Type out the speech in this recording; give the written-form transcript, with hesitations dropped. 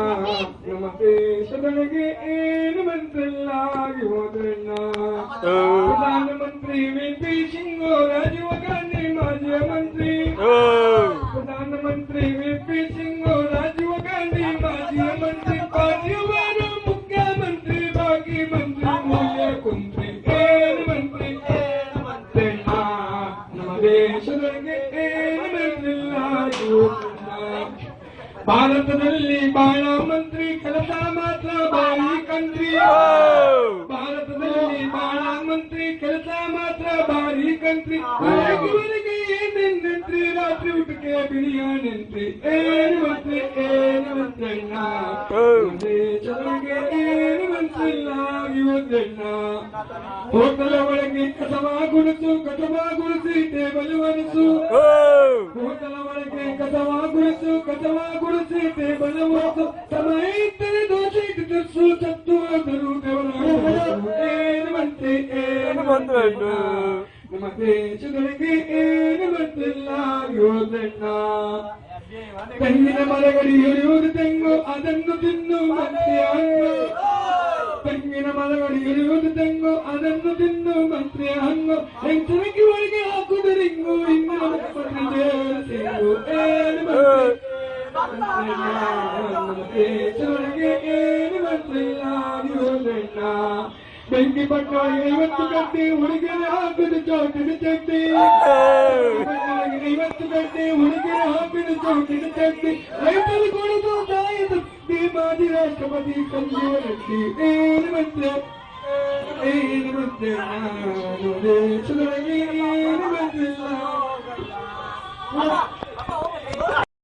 ನಮಸ್ತೆ ಸದನಗೆ ಏನು ಮಂತ್ರಿಲ್ಲಾಗಿ ಹೋದ್ರಣ್ಣ ಪ್ರಧಾನಮಂತ್ರಿ ವಿ.ಪಿ. ಸಿಂಗ್ ರಾಜೀವ್ ಗಾಂಧಿ ಮಾಜಿ ಮಂತ್ರಿ ಪ್ರಧಾನಮಂತ್ರಿ ವಿ.ಪಿ. ಸಿಂಗ್ ರಾಜೀವ್ ಗಾಂಧಿ ಮಾಜಿ ಮಂತ್ರಿ ಪಾರ್ಟಿಯವರು ಮುಖ್ಯಮಂತ್ರಿ ಬಾಕಿ ಮಂತ್ರಿ ಮೂಲ್ಯ ಕುಂತ್ರಿ ಏನು ಮಂತ್ರಿ ನಮ್ಮ ದೇಶದೊಳಗೆ ಏನು ಮಂತ್ರಿಲ್ಲಾಗಿ ಹೋದ್ರಣ್ಣ ಭಾರತದಲ್ಲಿ ಬಹಳ ಮಂತ್ರಿ ಕೆಲಸ ಮಾತ್ರ ಭಾರಿ ಕಂತ್ರಿ ಭಾರತದಲ್ಲಿ ಬಹಳ ಮಂತ್ರಿ ಕೆಲಸ ಮಾತ್ರ ಭಾರಿ ಕಂತ್ರಿ ಇವರಿಗೆ ಏನೇನ್ರಿ ರಾತ್ರಿ ಊಟಕ್ಕೆ ಬಿರಿಯಾನಿ ಏನು ಮಂತ್ರಿ ಮಂತ್ರಣ್ಣ ದೇಶದೊಳಗೆ ಏನು ಮಂತ್ರಿಲ್ಲ ಇವತ್ತಣ್ಣ ಹೋಟೆಲ್ ಒಳಗೆ ಕಸವಾ ಗುಡಿಸು ಟೇಬಲ್ ಒರೆಸು ಹೋಟೆಲ್ ಒಳಗೆ ಕಸವಾ ಗುಡಿಸಿ ಟೇಬಲ್ ಒರೆಸು ಸಮಯ ಇದ್ದರೆ ದೋಷೆ ಇಟ್ಟಿಸು ಸತ್ತು ಹೋದರು ಏನು ಮಂತ್ರಿ ನಮ್ಮ ದೇಶದೊಳಗೆ ಏನು ಮಂತ್ರಿಲ್ಲ ಯೋಧಣ್ಣ ತೆಂಗಿನ ಮರಗಡಿ ಇಳಿಯುವುದು ತೆಂಗು ಅದನ್ನು ತಿನ್ನು ಮಂತ್ರಿ ಹಣ್ಣು ತೆಂಗಿನ ಮರಗಡಿ ಇಳಿಯುವುದು ತೆಂಗು ಅದನ್ನು ತಿನ್ನು ಮಂತ್ರಿ ಹಣ್ಣು ಹೆಂಚನಿಗೆ ಒಳಗೆ ಹಾಕುದು ರಿಂಗು ಇನ್ನು ಮಂತ್ರಿ ದೇವರು ಏನು ಮಂತ್ರಿ ದೇಶದೊಳಗೆ ಏನು ಮಂತ್ರಿಲ್ಲ ಯೋಧಣ್ಣ ಬೆಂಕಿ ಪಟ್ಟ 50 ಗಂಟೆ ಹುಡುಗರೆ ಹಾಕಿದ ಚೌಕಿನ ಚಟ್ಟಿ 50 ಗಂಟೆ ಹುಡುಗರೆ ಹಾಕಿದ ಚೌಕಿನ ಚಟ್ಟಿ ರೈತರು ಕೊಡುದು ಸಾಯದ ಮಾಜಿ ರಾಷ್ಟ್ರಪತಿ ಸಂಜೀವ ರೆಡ್ಡಿ ಏನು ಮಂತ್ರಿ ದೇಶದೊಳಗೆ ಏನು ಮಂತ್ರಿಲ್ಲ